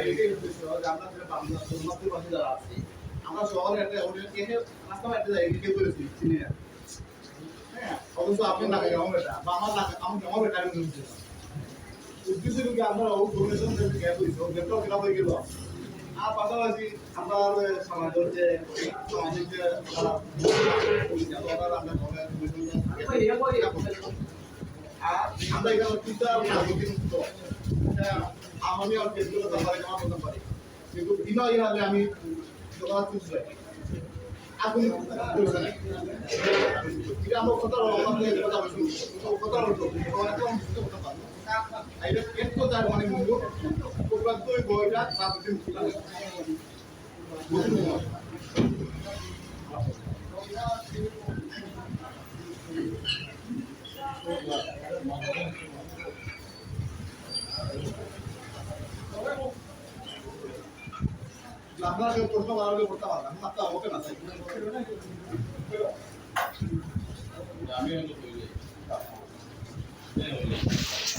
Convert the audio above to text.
এটাই উদ্দেশ্য যে আমরা যারা বাংলাদেশের পাশে যারা আছি আমরা শহরে একটা এখানে রাস্তা একটা জায়গায় কেউ করেছি চিনি না হ্যাঁ অবশ্য আপনার লাগে আমার এটা বা আমার লাগে আমার এটা আমি বুঝছি উদ্দেশ্য কি আমরা ও ডোনেশন থেকে গ্যাপ হইছে ও গ্যাপটাও ফিল হয়ে গেল আর পাশাপাশি আমরা সমাজের যে সামাজিক যে আমরা আর আমরা এখানে চিন্তা নাগরিক মুক্ত আমি আর কেসগুলো ব্যাপারে জমা করতে পারি কিন্তু বিনা ইহালে আমি জমা করতে আপনি বলছেন এটা আমরা কথা আমাদের কথা বলছি কথা বলতো অনেক কম কথা পাবো এটা একটু তার মানে মূল্য প্রবাদ করে বইটা তাদের আপনারা কেউ প্রশ্ন করার করতে পারবেন আপনার ওকে না আমি